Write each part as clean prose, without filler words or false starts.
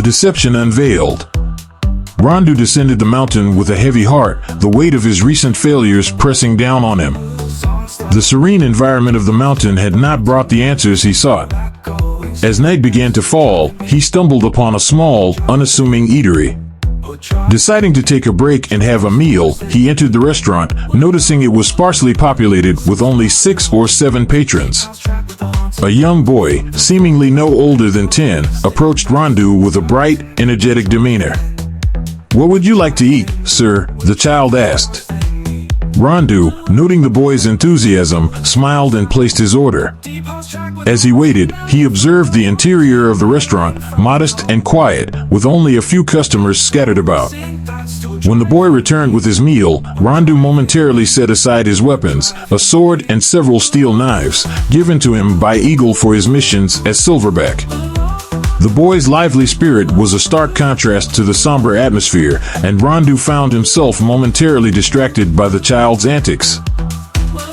deception unveiled. Rondu descended the mountain with a heavy heart, the weight of his recent failures pressing down on him. The serene environment of the mountain had not brought the answers he sought. As night began to fall, he stumbled upon a small, unassuming eatery. Deciding to take a break and have a meal, he entered the restaurant, noticing it was sparsely populated with only 6 or 7 patrons. A young boy, seemingly no older than 10, approached Rondu with a bright, energetic demeanor. "What would you like to eat, sir?" the child asked. Rondu, noting the boy's enthusiasm, smiled and placed his order. As he waited, he observed the interior of the restaurant, modest and quiet, with only a few customers scattered about. When the boy returned with his meal, Rondu momentarily set aside his weapons, a sword and several steel knives, given to him by Eagle for his missions as Silverback. The boy's lively spirit was a stark contrast to the somber atmosphere, and Rondu found himself momentarily distracted by the child's antics.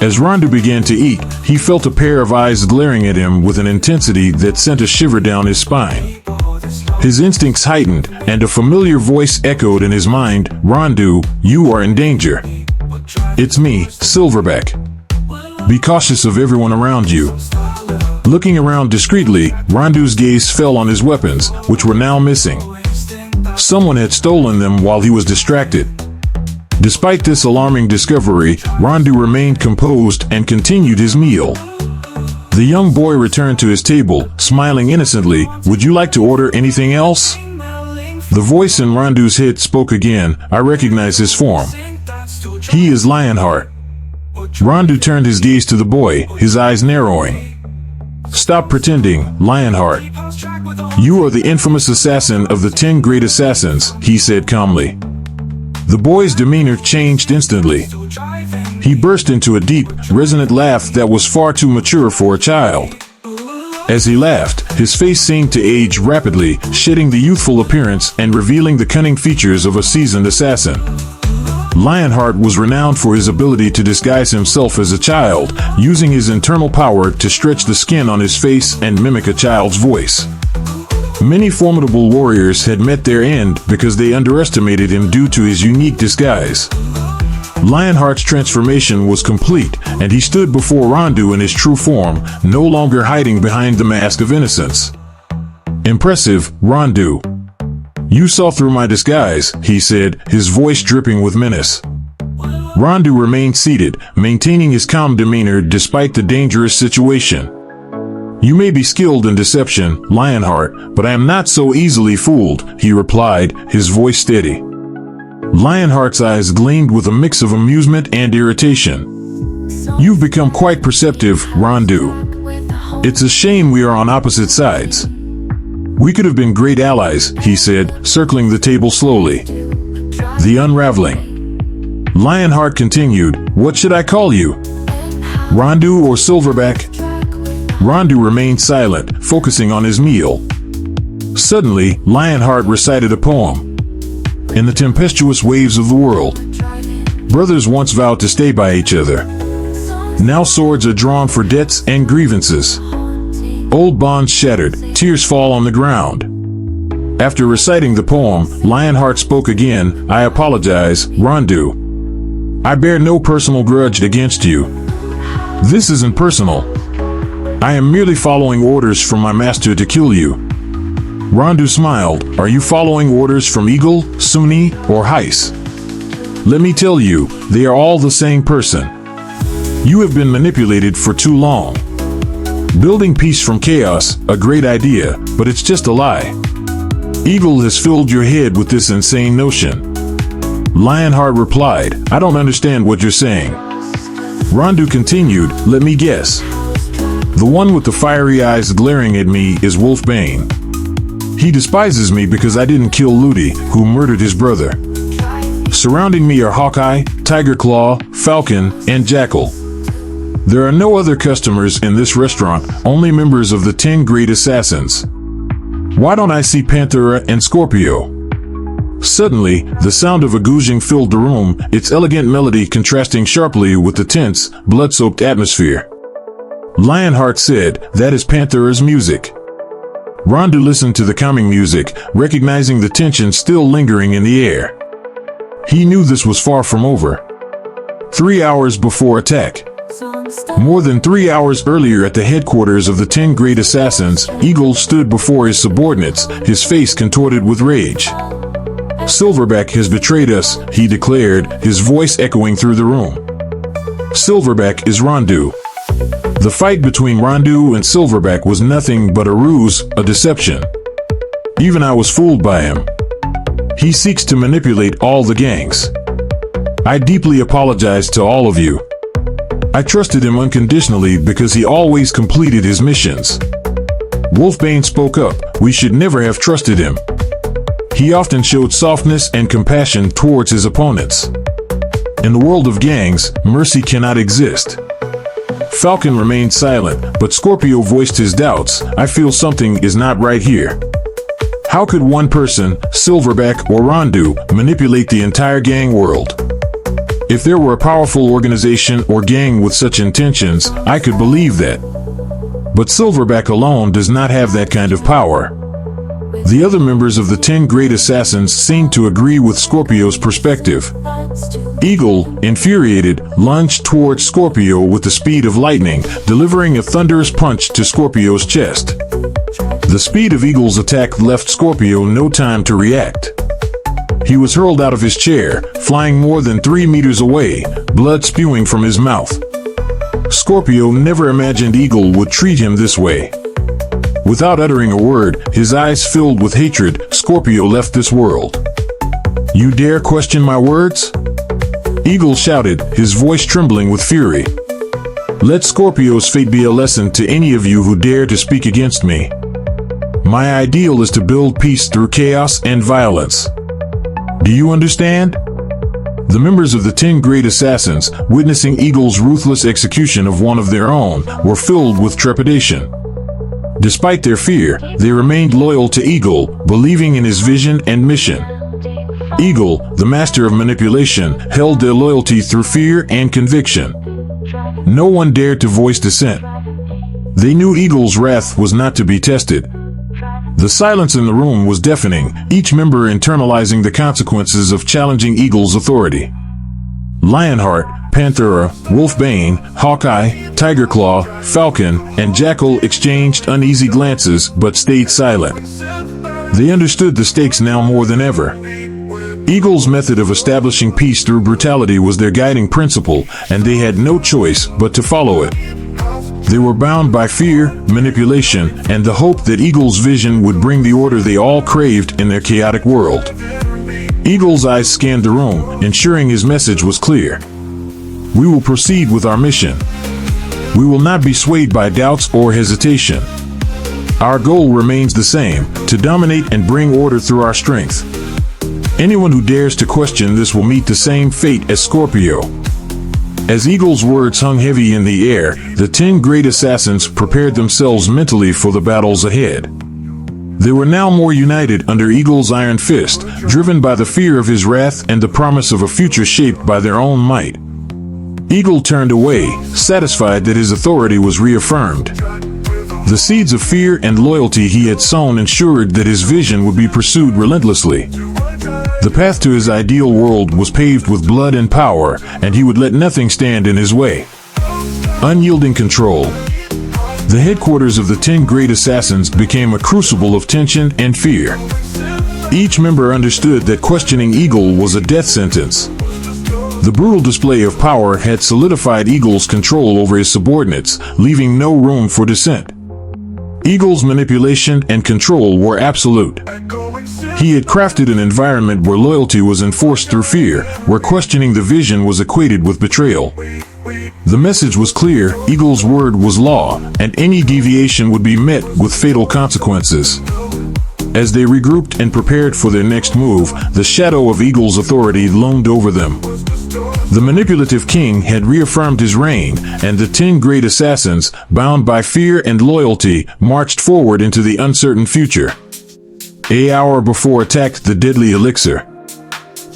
As Rondu began to eat, he felt a pair of eyes glaring at him with an intensity that sent a shiver down his spine. His instincts heightened, and a familiar voice echoed in his mind, "Rondu, you are in danger. It's me, Silverback. Be cautious of everyone around you." Looking around discreetly, Rondu's gaze fell on his weapons, which were now missing. Someone had stolen them while he was distracted. Despite this alarming discovery, Rondu remained composed and continued his meal. The young boy returned to his table, smiling innocently. "Would you like to order anything else?" The voice in Rondu's head spoke again. "I recognize his form. He is Lionheart." Rondu turned his gaze to the boy, his eyes narrowing. "Stop pretending, Lionheart. You are the infamous assassin of the 10 great assassins," he said calmly. The boy's demeanor changed instantly. He burst into a deep, resonant laugh that was far too mature for a child. As he laughed, his face seemed to age rapidly, shedding the youthful appearance and revealing the cunning features of a seasoned assassin. Lionheart was renowned for his ability to disguise himself as a child, using his internal power to stretch the skin on his face and mimic a child's voice. Many formidable warriors had met their end because they underestimated him due to his unique disguise. Lionheart's transformation was complete, and he stood before Rondu in his true form, no longer hiding behind the mask of innocence. "Impressive, Rondu. You saw through my disguise," he said, his voice dripping with menace. Rondu remained seated, maintaining his calm demeanor despite the dangerous situation. "You may be skilled in deception, Lionheart, but I am not so easily fooled," he replied, his voice steady. Lionheart's eyes gleamed with a mix of amusement and irritation. "You've become quite perceptive, Rondu. It's a shame we are on opposite sides. We could have been great allies," he said, circling the table slowly. The unraveling. Lionheart continued, "What should I call you? Rondu or Silverback?" Rondu remained silent, focusing on his meal. Suddenly, Lionheart recited a poem. "In the tempestuous waves of the world, brothers once vowed to stay by each other. Now swords are drawn for debts and grievances. Old bonds shattered, tears fall on the ground." After reciting the poem, Lionheart spoke again. "I apologize, Rondu. I bear no personal grudge against you. This isn't personal. I am merely following orders from my master to kill you." Rondu smiled. "Are you following orders from Eagle, Sunni, or Heiss? Let me tell you, they are all the same person. You have been manipulated for too long. Building peace from chaos, a great idea, but it's just a lie. Eagle has filled your head with this insane notion." Lionheart replied, "I don't understand what you're saying." Rondu continued, "Let me guess. The one with the fiery eyes glaring at me is Wolfbane. He despises me because I didn't kill Ludi, who murdered his brother. Surrounding me are Hawkeye, Tiger Claw, Falcon, and Jackal. There are no other customers in this restaurant, only members of the 10 great assassins. Why don't I see Panthera and Scorpio?" Suddenly, the sound of a gouging filled the room, its elegant melody contrasting sharply with the tense, blood-soaked atmosphere. Lionheart said, "That is Panthera's music." Rondu listened to the calming music, recognizing the tension still lingering in the air. He knew this was far from over. 3 hours before attack. More than 3 hours earlier at the headquarters of the 10 Great Assassins, Eagle stood before his subordinates, his face contorted with rage. "Silverback has betrayed us," he declared, his voice echoing through the room. "Silverback is Rondu." The fight between Rondu and Silverback was nothing but a ruse, a deception. Even I was fooled by him. He seeks to manipulate all the gangs. I deeply apologize to all of you. I trusted him unconditionally because he always completed his missions. Wolfbane spoke up. We should never have trusted him. He often showed softness and compassion towards his opponents. In the world of gangs, mercy cannot exist. Falcon remained silent, but Scorpio voiced his doubts. "I feel something is not right here. How could one person, Silverback or Rondu, manipulate the entire gang world? If there were a powerful organization or gang with such intentions, I could believe that. But Silverback alone does not have that kind of power." The other members of the 10 Great Assassins seemed to agree with Scorpio's perspective. Eagle, infuriated, lunged towards Scorpio with the speed of lightning, delivering a thunderous punch to Scorpio's chest. The speed of Eagle's attack left Scorpio no time to react. He was hurled out of his chair, flying more than 3 meters away, blood spewing from his mouth. Scorpio never imagined Eagle would treat him this way. Without uttering a word, his eyes filled with hatred, Scorpio left this world. "You dare question my words?" Eagle shouted, his voice trembling with fury. "Let Scorpio's fate be a lesson to any of you who dare to speak against me. My ideal is to build peace through chaos and violence. Do you understand?" The members of the 10 Great Assassins, witnessing Eagle's ruthless execution of one of their own, were filled with trepidation. Despite their fear, they remained loyal to Eagle, believing in his vision and mission. Eagle, the master of manipulation, held their loyalty through fear and conviction. No one dared to voice dissent. They knew Eagle's wrath was not to be tested. The silence in the room was deafening, each member internalizing the consequences of challenging Eagle's authority. Lionheart, Panthera, Wolfbane, Hawkeye, Tigerclaw, Falcon, and Jackal exchanged uneasy glances but stayed silent. They understood the stakes now more than ever. Eagle's method of establishing peace through brutality was their guiding principle, and they had no choice but to follow it. They were bound by fear, manipulation, and the hope that Eagle's vision would bring the order they all craved in their chaotic world. Eagle's eyes scanned the room, ensuring his message was clear. "We will proceed with our mission. We will not be swayed by doubts or hesitation. Our goal remains the same, to dominate and bring order through our strength. Anyone who dares to question this will meet the same fate as Scorpio." As Eagle's words hung heavy in the air, the 10 Great Assassins prepared themselves mentally for the battles ahead. They were now more united under Eagle's iron fist, driven by the fear of his wrath and the promise of a future shaped by their own might. Eagle turned away, satisfied that his authority was reaffirmed. The seeds of fear and loyalty he had sown ensured that his vision would be pursued relentlessly. The path to his ideal world was paved with blood and power, and he would let nothing stand in his way. Unyielding control. The headquarters of the 10 Great Assassins became a crucible of tension and fear. Each member understood that questioning Eagle was a death sentence. The brutal display of power had solidified Eagle's control over his subordinates, leaving no room for dissent. Eagle's manipulation and control were absolute. He had crafted an environment where loyalty was enforced through fear, where questioning the vision was equated with betrayal. The message was clear, Eagle's word was law, and any deviation would be met with fatal consequences. As they regrouped and prepared for their next move, the shadow of Eagle's authority loomed over them. The manipulative king had reaffirmed his reign, and the 10 Great Assassins, bound by fear and loyalty, marched forward into the uncertain future. An hour before attacked the deadly elixir.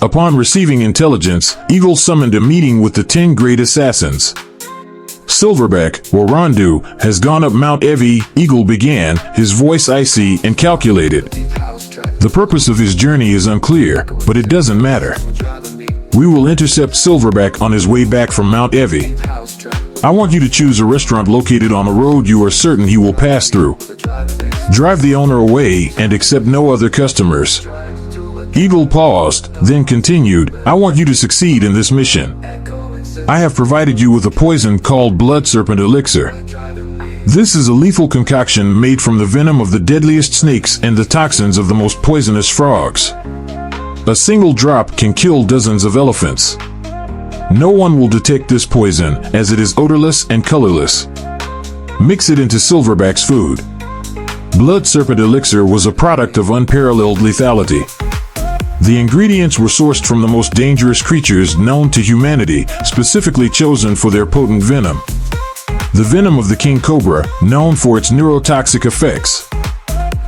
Upon receiving intelligence, Eagle summoned a meeting with the 10 Great Assassins. Silverback, or Rondu, has gone up Mount Evi, Eagle began, his voice icy and calculated. The purpose of his journey is unclear, but it doesn't matter. We will intercept Silverback on his way back from Mount Evi. I want you to choose a restaurant located on a road you are certain he will pass through. Drive the owner away and accept no other customers. Eagle paused, then continued, I want you to succeed in this mission. I have provided you with a poison called Blood Serpent Elixir. This is a lethal concoction made from the venom of the deadliest snakes and the toxins of the most poisonous frogs. A single drop can kill dozens of elephants. No one will detect this poison, as it is odorless and colorless. Mix it into Silverback's food. Blood Serpent Elixir was a product of unparalleled lethality. The ingredients were sourced from the most dangerous creatures known to humanity, specifically chosen for their potent venom. The venom of the king cobra, known for its neurotoxic effects.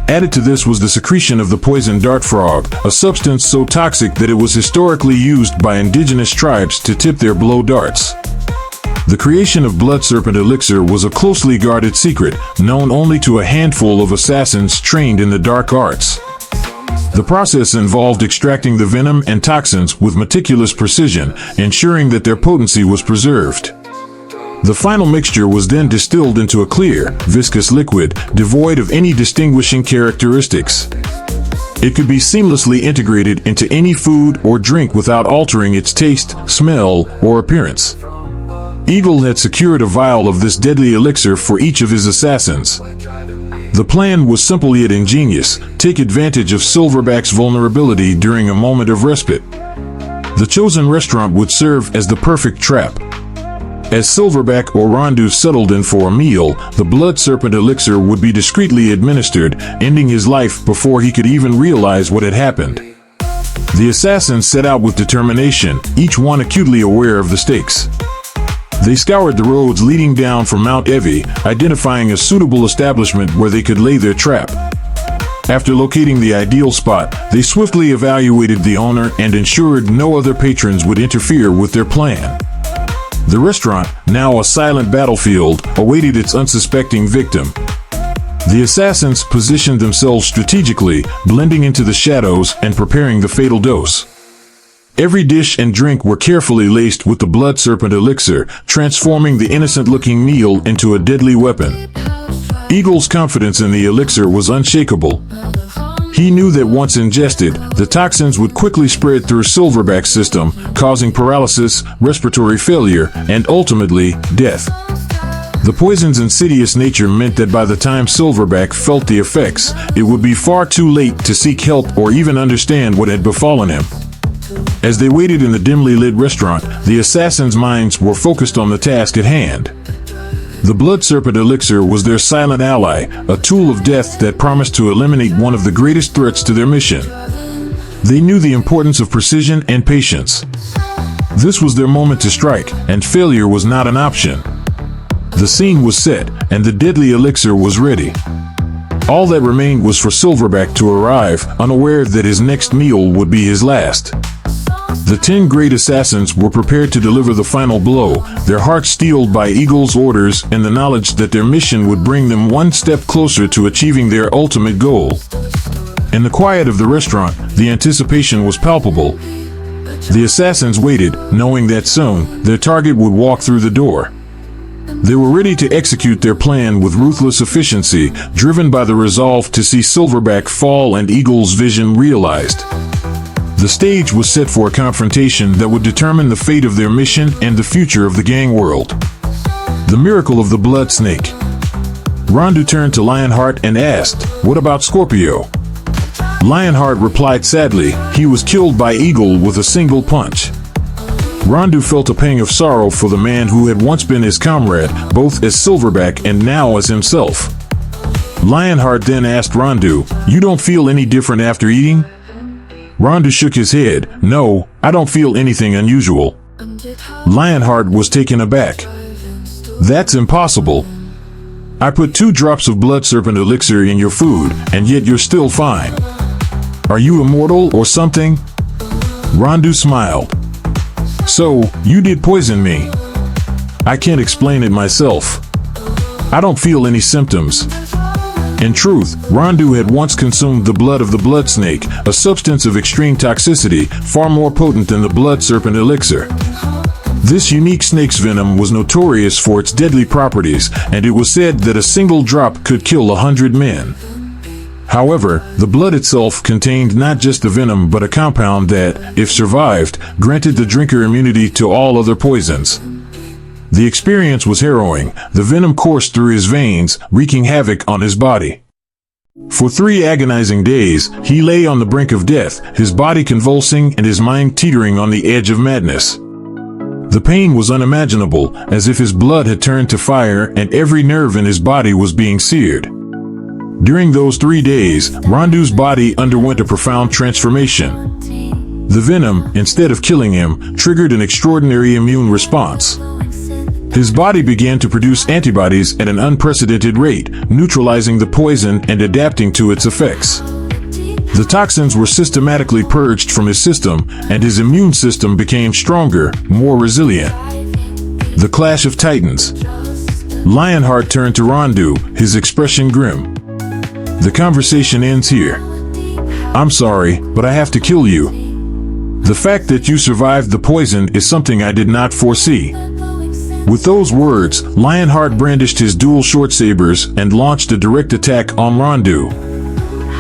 Added to this was the secretion of the poison dart frog, a substance so toxic that it was historically used by indigenous tribes to tip their blow darts. The creation of Blood Serpent Elixir was a closely guarded secret, known only to a handful of assassins trained in the dark arts. The process involved extracting the venom and toxins with meticulous precision, ensuring that their potency was preserved. The final mixture was then distilled into a clear, viscous liquid, devoid of any distinguishing characteristics. It could be seamlessly integrated into any food or drink without altering its taste, smell, or appearance. Eagle had secured a vial of this deadly elixir for each of his assassins. The plan was simple yet ingenious: take advantage of Silverback's vulnerability during a moment of respite. The chosen restaurant would serve as the perfect trap. As Silverback or Rondu settled in for a meal, the Blood Serpent Elixir would be discreetly administered, ending his life before he could even realize what had happened. The assassins set out with determination, each one acutely aware of the stakes. They scoured the roads leading down from Mount Evi, identifying a suitable establishment where they could lay their trap. After locating the ideal spot, they swiftly evaluated the owner and ensured no other patrons would interfere with their plan. The restaurant, now a silent battlefield, awaited its unsuspecting victim. The assassins positioned themselves strategically, blending into the shadows and preparing the fatal dose. Every dish and drink were carefully laced with the Blood Serpent Elixir, transforming the innocent-looking meal into a deadly weapon. Eagle's confidence in the elixir was unshakable. He knew that once ingested, the toxins would quickly spread through Silverback's system, causing paralysis, respiratory failure, and ultimately, death. The poison's insidious nature meant that by the time Silverback felt the effects, it would be far too late to seek help or even understand what had befallen him. As they waited in the dimly lit restaurant, the assassins' minds were focused on the task at hand. The Blood Serpent Elixir was their silent ally, a tool of death that promised to eliminate one of the greatest threats to their mission. They knew the importance of precision and patience. This was their moment to strike, and failure was not an option. The scene was set, and the deadly elixir was ready. All that remained was for Silverback to arrive, unaware that his next meal would be his last. The 10 great assassins were prepared to deliver the final blow, their hearts steeled by Eagle's orders and the knowledge that their mission would bring them one step closer to achieving their ultimate goal. In the quiet of the restaurant, the anticipation was palpable. The assassins waited, knowing that soon, their target would walk through the door. They were ready to execute their plan with ruthless efficiency, driven by the resolve to see Silverback fall and Eagle's vision realized. The stage was set for a confrontation that would determine the fate of their mission and the future of the gang world. The miracle of the blood snake. Rondu turned to Lionheart and asked, "What about Scorpio?" Lionheart replied sadly, "He was killed by Eagle with a single punch." Rondu felt a pang of sorrow for the man who had once been his comrade, both as Silverback and now as himself. Lionheart then asked Rondu, "You don't feel any different after eating?" Rondu shook his head. "No, I don't feel anything unusual." Lionheart was taken aback. "That's impossible. I put 2 drops of Blood Serpent Elixir in your food, and yet you're still fine. Are you immortal or something?" Rondu smiled. "So, you did poison me. I can't explain it myself. I don't feel any symptoms. In truth, Rondu had once consumed the blood of the blood snake, a substance of extreme toxicity, far more potent than the blood serpent elixir. This unique snake's venom was notorious for its deadly properties, and it was said that a single drop could kill 100 men. However, the blood itself contained not just the venom but a compound that, if survived, granted the drinker immunity to all other poisons. The experience was harrowing. The venom coursed through his veins, wreaking havoc on his body. For 3 agonizing days, he lay on the brink of death, his body convulsing and his mind teetering on the edge of madness. The pain was unimaginable, as if his blood had turned to fire and every nerve in his body was being seared. During those 3 days, Rondu's body underwent a profound transformation. The venom, instead of killing him, triggered an extraordinary immune response. His body began to produce antibodies at an unprecedented rate, neutralizing the poison and adapting to its effects. The toxins were systematically purged from his system, and his immune system became stronger, more resilient. The Clash of Titans. Lionheart turned to Rondu, his expression grim. The conversation ends here. I'm sorry, but I have to kill you. The fact that you survived the poison is something I did not foresee. With those words, Lionheart brandished his dual short sabers and launched a direct attack on Rondu.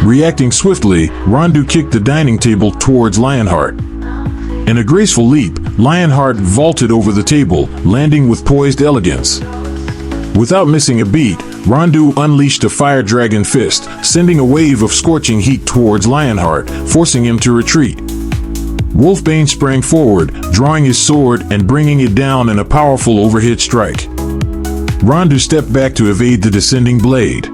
Reacting swiftly, Rondu kicked the dining table towards Lionheart. In a graceful leap, Lionheart vaulted over the table, landing with poised elegance. Without missing a beat, Rondu unleashed a fire dragon fist, sending a wave of scorching heat towards Lionheart, forcing him to retreat. Wolfbane sprang forward, drawing his sword and bringing it down in a powerful overhead strike. Rondu stepped back to evade the descending blade.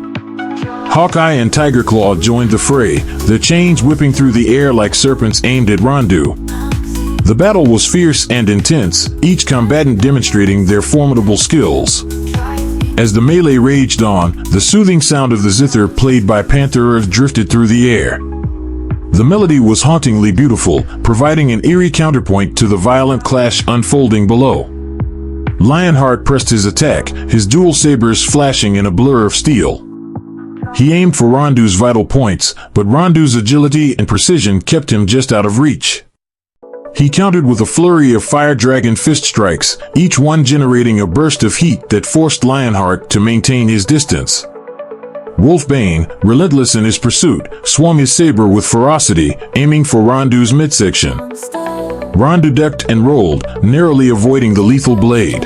Hawkeye and Tigerclaw joined the fray, their chains whipping through the air like serpents aimed at Rondu. The battle was fierce and intense, each combatant demonstrating their formidable skills. As the melee raged on, the soothing sound of the zither played by Panther Earth drifted through the air. The melody was hauntingly beautiful, providing an eerie counterpoint to the violent clash unfolding below. Lionheart pressed his attack, his dual sabers flashing in a blur of steel. He aimed for Rondu's vital points, but Rondu's agility and precision kept him just out of reach. He countered with a flurry of fire dragon fist strikes, each one generating a burst of heat that forced Lionheart to maintain his distance. Wolfbane, relentless in his pursuit, swung his saber with ferocity, aiming for Rondu's midsection. Rondu ducked and rolled, narrowly avoiding the lethal blade.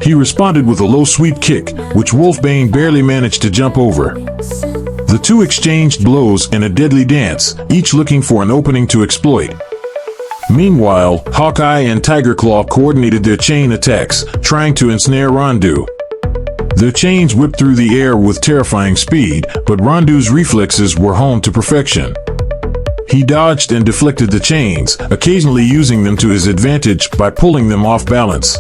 He responded with a low sweep kick, which Wolfbane barely managed to jump over. The two exchanged blows in a deadly dance, each looking for an opening to exploit. Meanwhile, Hawkeye and Tigerclaw coordinated their chain attacks, trying to ensnare Rondu. Their chains whipped through the air with terrifying speed, but Rondu's reflexes were honed to perfection. He dodged and deflected the chains, occasionally using them to his advantage by pulling them off balance.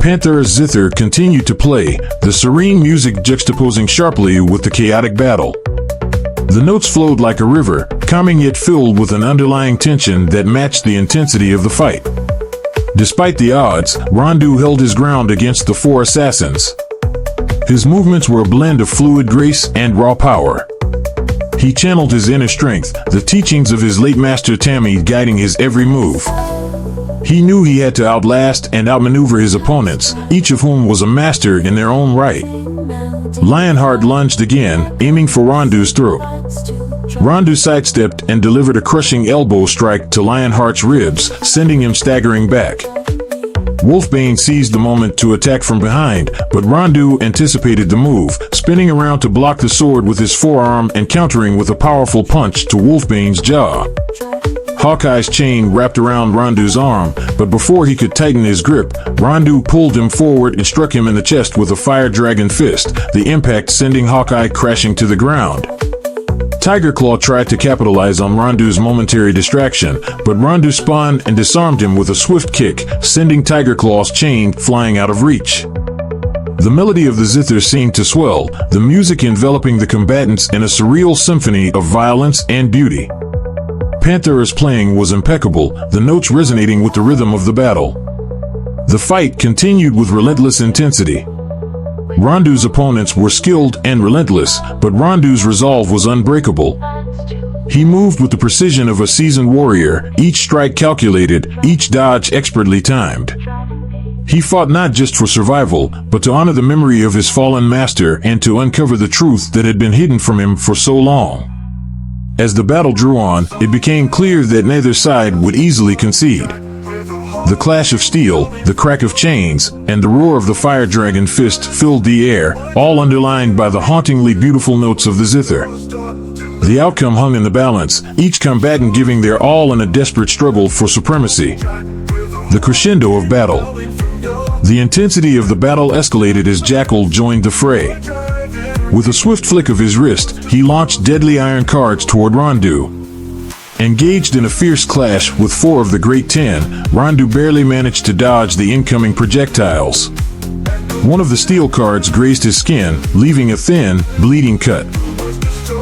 Panther's zither continued to play, the serene music juxtaposing sharply with the chaotic battle. The notes flowed like a river, calming yet filled with an underlying tension that matched the intensity of the fight. Despite the odds, Rondu held his ground against the 4 assassins. His movements were a blend of fluid grace and raw power. He channeled his inner strength, the teachings of his late master Tammy guiding his every move. He knew he had to outlast and outmaneuver his opponents, each of whom was a master in their own right. Lionheart lunged again, aiming for Rondu's throat. Rondu sidestepped and delivered a crushing elbow strike to Lionheart's ribs, sending him staggering back. Wolfbane seized the moment to attack from behind, but Rondu anticipated the move, spinning around to block the sword with his forearm and countering with a powerful punch to Wolfbane's jaw. Hawkeye's chain wrapped around Rondu's arm, but before he could tighten his grip, Rondu pulled him forward and struck him in the chest with a fire dragon fist, the impact sending Hawkeye crashing to the ground. Tigerclaw tried to capitalize on Rondu's momentary distraction, but Rondu spun and disarmed him with a swift kick, sending Tigerclaw's chain flying out of reach. The melody of the zither seemed to swell, the music enveloping the combatants in a surreal symphony of violence and beauty. Panther's playing was impeccable, the notes resonating with the rhythm of the battle. The fight continued with relentless intensity. Rondu's opponents were skilled and relentless, but Rondu's resolve was unbreakable. He moved with the precision of a seasoned warrior, each strike calculated, each dodge expertly timed. He fought not just for survival, but to honor the memory of his fallen master and to uncover the truth that had been hidden from him for so long. As the battle drew on, it became clear that neither side would easily concede. The clash of steel, the crack of chains, and the roar of the fire dragon fist filled the air, all underlined by the hauntingly beautiful notes of the zither. The outcome hung in the balance, each combatant giving their all in a desperate struggle for supremacy. The crescendo of battle. The intensity of the battle escalated as Jackal joined the fray. With a swift flick of his wrist, he launched deadly iron cards toward Rondu. Engaged in a fierce clash with 4 of the Great 10, Rondu barely managed to dodge the incoming projectiles. One of the steel cards grazed his skin, leaving a thin, bleeding cut.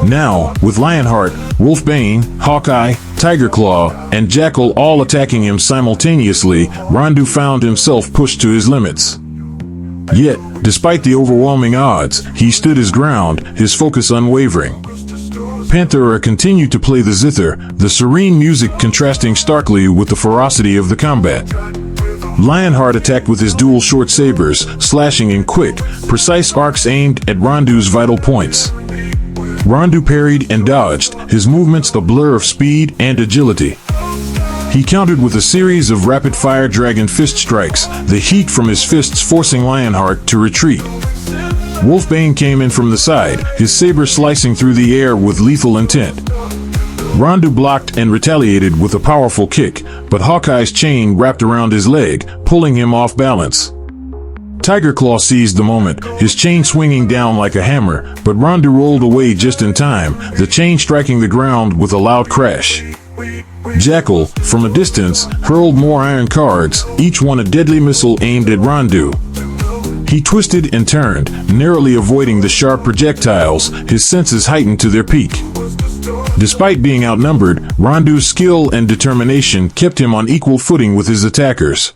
Now, with Lionheart, Wolfbane, Hawkeye, Tiger Claw, and Jackal all attacking him simultaneously, Rondu found himself pushed to his limits. Yet, despite the overwhelming odds, he stood his ground, his focus unwavering. Panthera continued to play the zither, the serene music contrasting starkly with the ferocity of the combat. Lionheart attacked with his dual short sabers, slashing in quick, precise arcs aimed at Rondu's vital points. Rondu parried and dodged, his movements a blur of speed and agility. He countered with a series of rapid-fire dragon fist strikes, the heat from his fists forcing Lionheart to retreat. Wolfbane came in from the side, his saber slicing through the air with lethal intent. Rondu blocked and retaliated with a powerful kick, but Hawkeye's chain wrapped around his leg, pulling him off balance. Tiger Claw seized the moment, his chain swinging down like a hammer, but Rondu rolled away just in time, the chain striking the ground with a loud crash. Jackal, from a distance, hurled more iron cards, each one a deadly missile aimed at Rondu. He twisted and turned, narrowly avoiding the sharp projectiles, his senses heightened to their peak. Despite being outnumbered, Rondu's skill and determination kept him on equal footing with his attackers.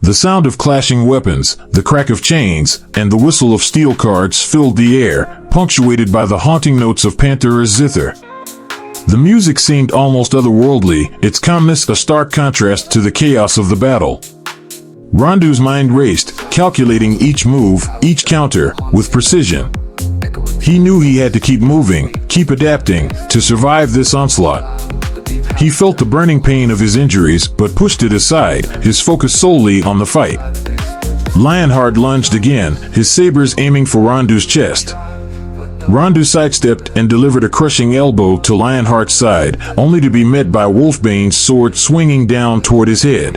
The sound of clashing weapons, the crack of chains, and the whistle of steel cards filled the air, punctuated by the haunting notes of Panthera's zither. The music seemed almost otherworldly, its calmness a stark contrast to the chaos of the battle. Rondu's mind raced, calculating each move, each counter, with precision. He knew he had to keep moving, keep adapting, to survive this onslaught. He felt the burning pain of his injuries, but pushed it aside, his focus solely on the fight. Lionheart lunged again, his sabers aiming for Rondu's chest. Rondu sidestepped and delivered a crushing elbow to Lionheart's side, only to be met by Wolfbane's sword swinging down toward his head.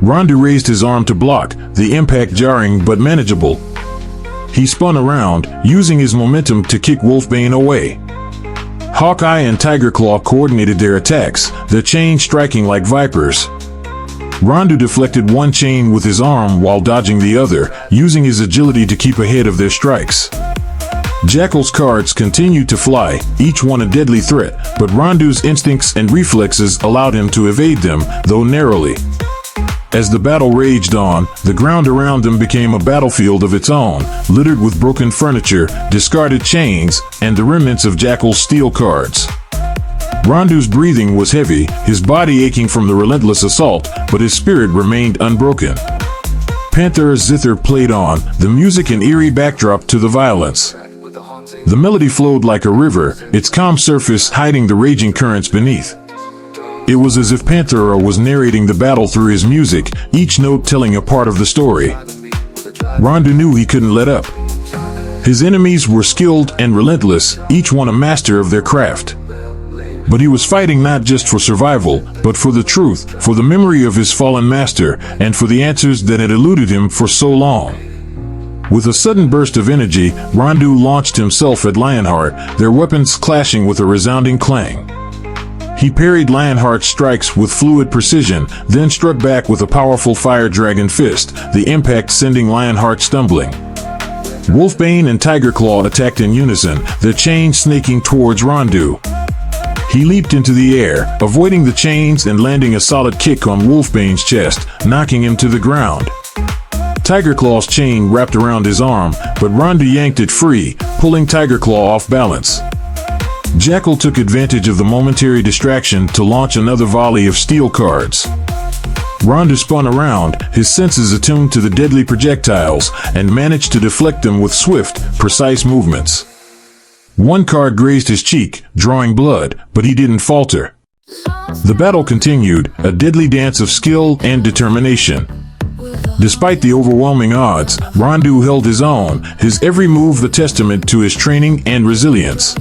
Rondu raised his arm to block, the impact jarring but manageable. He spun around, using his momentum to kick Wolfbane away. Hawkeye and Tiger Claw coordinated their attacks, their chains striking like vipers. Rondu deflected one chain with his arm while dodging the other, using his agility to keep ahead of their strikes. Jackal's cards continued to fly, each one a deadly threat, but Rondu's instincts and reflexes allowed him to evade them, though narrowly. As the battle raged on, the ground around them became a battlefield of its own, littered with broken furniture, discarded chains, and the remnants of Jackal's steel cards. Rondu's breathing was heavy, his body aching from the relentless assault, but his spirit remained unbroken. Panthera's zither played on, the music an eerie backdrop to the violence. The melody flowed like a river, its calm surface hiding the raging currents beneath. It was as if Panthera was narrating the battle through his music, each note telling a part of the story. Rondu knew he couldn't let up. His enemies were skilled and relentless, each one a master of their craft. But he was fighting not just for survival, but for the truth, for the memory of his fallen master, and for the answers that had eluded him for so long. With a sudden burst of energy, Rondu launched himself at Lionheart, their weapons clashing with a resounding clang. He parried Lionheart's strikes with fluid precision, then struck back with a powerful fire dragon fist, the impact sending Lionheart stumbling. Wolfbane and Tiger Claw attacked in unison, their chains snaking towards Rondu. He leaped into the air, avoiding the chains and landing a solid kick on Wolfbane's chest, knocking him to the ground. Tiger Claw's chain wrapped around his arm, but Rondu yanked it free, pulling Tiger Claw off balance. Jackal took advantage of the momentary distraction to launch another volley of steel cards. Rondu spun around, his senses attuned to the deadly projectiles, and managed to deflect them with swift, precise movements. One card grazed his cheek, drawing blood, but he didn't falter. The battle continued, a deadly dance of skill and determination. Despite the overwhelming odds, Rondu held his own, his every move a testament to his training and resilience.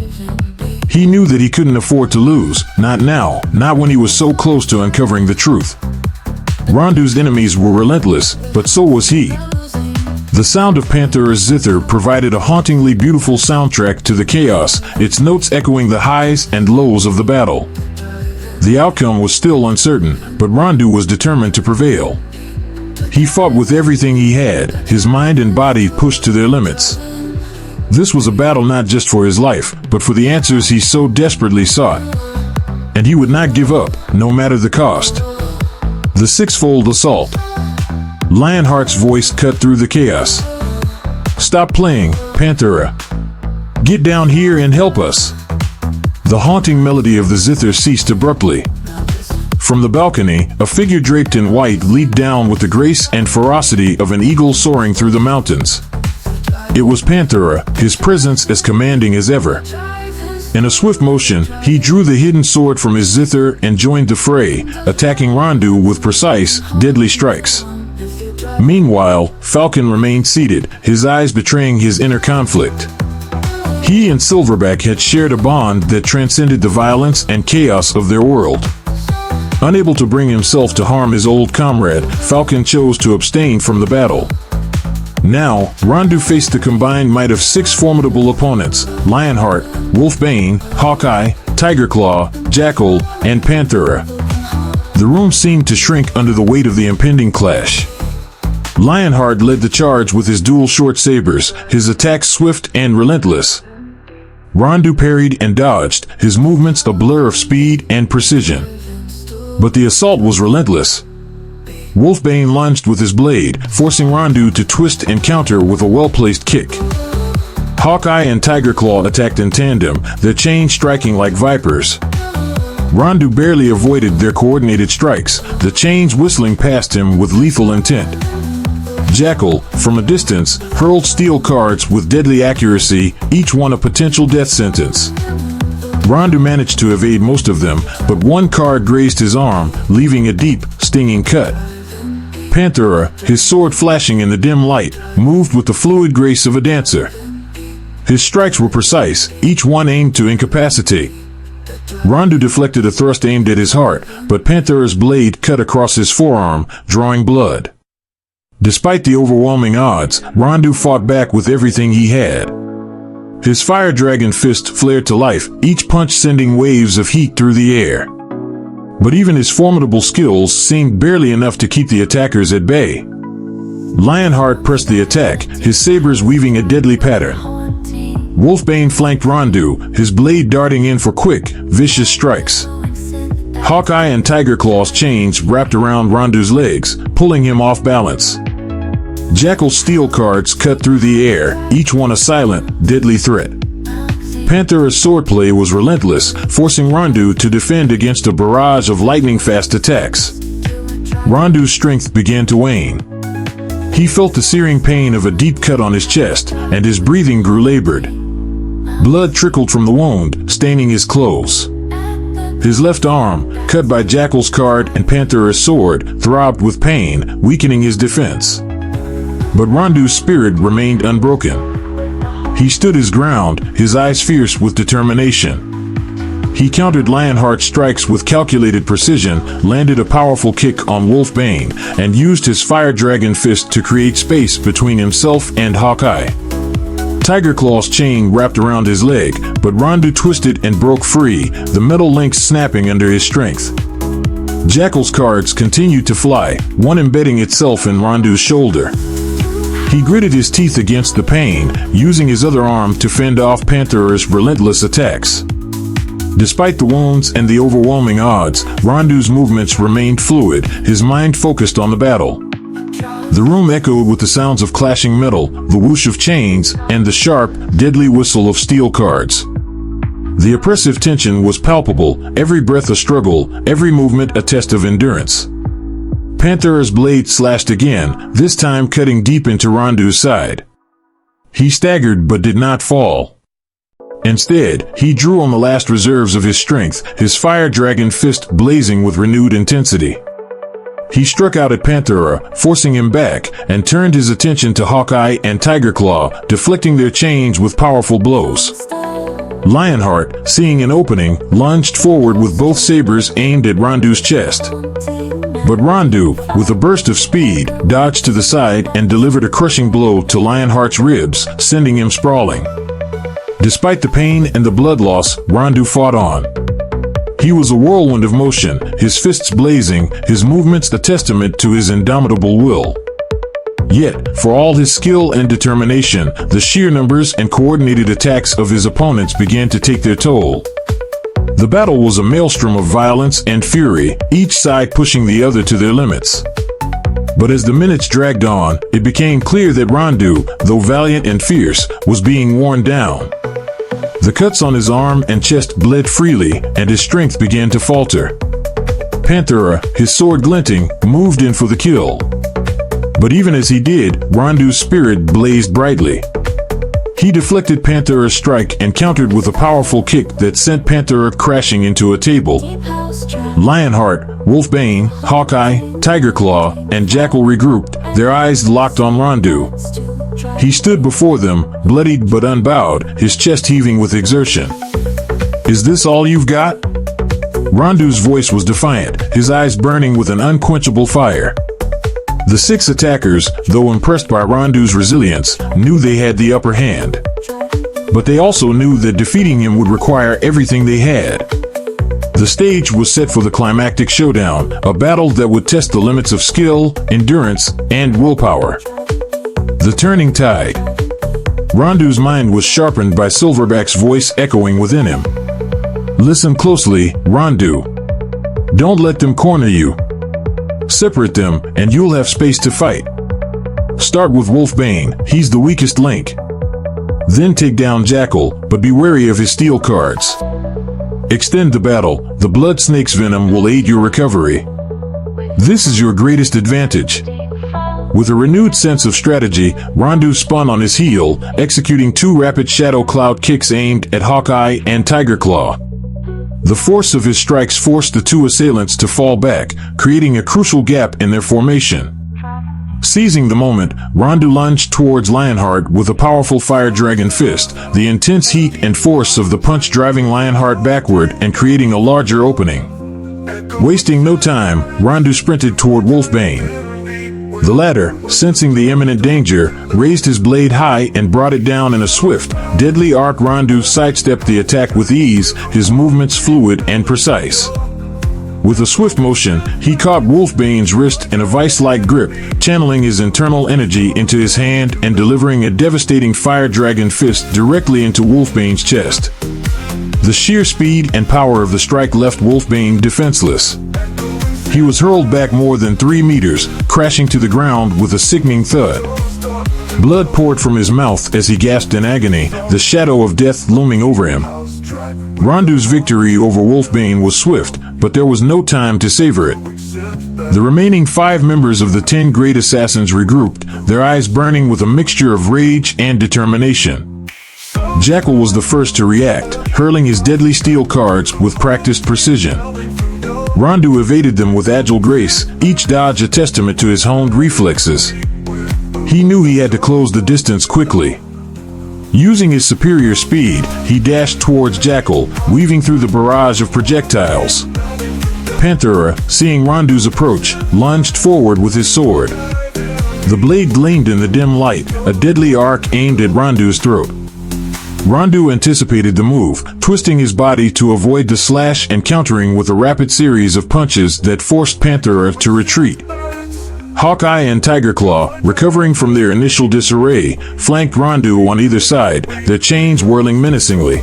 He knew that he couldn't afford to lose, not now, not when he was so close to uncovering the truth. Rondu's enemies were relentless, but so was he. The sound of Panthera's zither provided a hauntingly beautiful soundtrack to the chaos, its notes echoing the highs and lows of the battle. The outcome was still uncertain, but Rondu was determined to prevail. He fought with everything he had, his mind and body pushed to their limits. This was a battle not just for his life, but for the answers he so desperately sought. And he would not give up, no matter the cost. The sixfold assault. Lionheart's voice cut through the chaos. "Stop playing, Panthera. Get down here and help us." The haunting melody of the zither ceased abruptly. From the balcony, a figure draped in white leaped down with the grace and ferocity of an eagle soaring through the mountains. It was Panthera, his presence as commanding as ever. In a swift motion, he drew the hidden sword from his zither and joined the fray, attacking Rondu with precise, deadly strikes. Meanwhile, Falcon remained seated, his eyes betraying his inner conflict. He and Silverback had shared a bond that transcended the violence and chaos of their world. Unable to bring himself to harm his old comrade, Falcon chose to abstain from the battle. Now, Rondu faced the combined might of 6 formidable opponents: Lionheart, Wolfbane, Hawkeye, Tiger Claw, Jackal, and Panthera. The room seemed to shrink under the weight of the impending clash. Lionheart led the charge with his dual short sabers, his attacks swift and relentless. Rondu parried and dodged, his movements a blur of speed and precision. But the assault was relentless. Wolfbane lunged with his blade, forcing Rondu to twist and counter with a well-placed kick. Hawkeye and Tiger Claw attacked in tandem, their chains striking like vipers. Rondu barely avoided their coordinated strikes, the chains whistling past him with lethal intent. Jackal, from a distance, hurled steel cards with deadly accuracy, each one a potential death sentence. Rondu managed to evade most of them, but one card grazed his arm, leaving a deep, stinging cut. Panthera, his sword flashing in the dim light, moved with the fluid grace of a dancer. His strikes were precise, each one aimed to incapacitate. Rondu deflected a thrust aimed at his heart, but Panthera's blade cut across his forearm, drawing blood. Despite the overwhelming odds, Rondu fought back with everything he had. His fire dragon fist flared to life, each punch sending waves of heat through the air. But even his formidable skills seemed barely enough to keep the attackers at bay. Lionheart pressed the attack, his sabers weaving a deadly pattern. Wolfbane flanked Rondu, his blade darting in for quick, vicious strikes. Hawkeye and Tiger Claw's chains wrapped around Rondu's legs, pulling him off balance. Jackal's steel cards cut through the air, each one a silent, deadly threat. Panthera's swordplay was relentless, forcing Rondu to defend against a barrage of lightning-fast attacks. Rondu's strength began to wane. He felt the searing pain of a deep cut on his chest, and his breathing grew labored. Blood trickled from the wound, staining his clothes. His left arm, cut by Jackal's card and Panthera's sword, throbbed with pain, weakening his defense. But Rondu's spirit remained unbroken. He stood his ground, his eyes fierce with determination. He countered Lionheart's strikes with calculated precision, landed a powerful kick on Wolfbane, and used his fire dragon fist to create space between himself and Hawkeye. Tiger Claw's chain wrapped around his leg, but Rondu twisted and broke free, the metal links snapping under his strength. Jackal's cards continued to fly, one embedding itself in Rondu's shoulder. He gritted his teeth against the pain, using his other arm to fend off Panthera's relentless attacks. Despite the wounds and the overwhelming odds, Rondu's movements remained fluid, his mind focused on the battle. The room echoed with the sounds of clashing metal, the whoosh of chains, and the sharp, deadly whistle of steel cards. The oppressive tension was palpable, every breath a struggle, every movement a test of endurance. Panthera's blade slashed again, this time cutting deep into Rondu's side. He staggered but did not fall. Instead, he drew on the last reserves of his strength, his fire dragon fist blazing with renewed intensity. He struck out at Panthera, forcing him back, and turned his attention to Hawkeye and Tiger Claw, deflecting their chains with powerful blows. Lionheart, seeing an opening, lunged forward with both sabers aimed at Rondu's chest. But Rondu, with a burst of speed, dodged to the side and delivered a crushing blow to Lionheart's ribs, sending him sprawling. Despite the pain and the blood loss, Rondu fought on. He was a whirlwind of motion, his fists blazing, his movements a testament to his indomitable will. Yet, for all his skill and determination, the sheer numbers and coordinated attacks of his opponents began to take their toll. The battle was a maelstrom of violence and fury, each side pushing the other to their limits. But as the minutes dragged on, it became clear that Rondu, though valiant and fierce, was being worn down. The cuts on his arm and chest bled freely, and his strength began to falter. Panthera, his sword glinting, moved in for the kill. But even as he did, Rondu's spirit blazed brightly. He deflected Panthera's strike and countered with a powerful kick that sent Panthera crashing into a table. Lionheart, Wolfbane, Hawkeye, Tiger Claw, and Jackal regrouped, their eyes locked on Rondu. He stood before them, bloodied but unbowed, his chest heaving with exertion. "Is this all you've got?" Rondu's voice was defiant, his eyes burning with an unquenchable fire. The 6 attackers, though impressed by Rondu's resilience, knew they had the upper hand. But they also knew that defeating him would require everything they had. The stage was set for the climactic showdown, a battle that would test the limits of skill, endurance, and willpower. The turning tide. Rondu's mind was sharpened by Silverback's voice echoing within him. "Listen closely, Rondu. Don't let them corner you. Separate them, and you'll have space to fight. Start with Wolfbane, he's the weakest link. Then take down Jackal, but be wary of his steel cards. Extend the battle, the Blood Snake's venom will aid your recovery. This is your greatest advantage." With a renewed sense of strategy, Rondu spun on his heel, executing 2 rapid shadow cloud kicks aimed at Hawkeye and Tiger Claw. The force of his strikes forced the 2 assailants to fall back, creating a crucial gap in their formation. Seizing the moment, Rondu lunged towards Lionheart with a powerful fire dragon fist, the intense heat and force of the punch driving Lionheart backward and creating a larger opening. Wasting no time, Rondu sprinted toward Wolfbane. The latter, sensing the imminent danger, raised his blade high and brought it down in a swift, deadly arc. Rondu sidestepped the attack with ease, his movements fluid and precise. With a swift motion, he caught Wolfbane's wrist in a vice-like grip, channeling his internal energy into his hand and delivering a devastating fire dragon fist directly into Wolfbane's chest. The sheer speed and power of the strike left Wolfbane defenseless. He was hurled back more than 3 meters, crashing to the ground with a sickening thud. Blood poured from his mouth as he gasped in agony, the shadow of death looming over him. Rondu's victory over Wolfbane was swift, but there was no time to savor it. The remaining 5 members of the 10 Great Assassins regrouped, their eyes burning with a mixture of rage and determination. Jackal was the first to react, hurling his deadly steel cards with practiced precision. Rondu evaded them with agile grace, each dodge a testament to his honed reflexes. He knew he had to close the distance quickly. Using his superior speed, he dashed towards Jackal, weaving through the barrage of projectiles. Panthera, seeing Rondu's approach, lunged forward with his sword. The blade gleamed in the dim light, a deadly arc aimed at Rondu's throat. Rondu anticipated the move, twisting his body to avoid the slash and countering with a rapid series of punches that forced Panthera to retreat. Hawkeye and Tiger Claw, recovering from their initial disarray, flanked Rondu on either side, their chains whirling menacingly.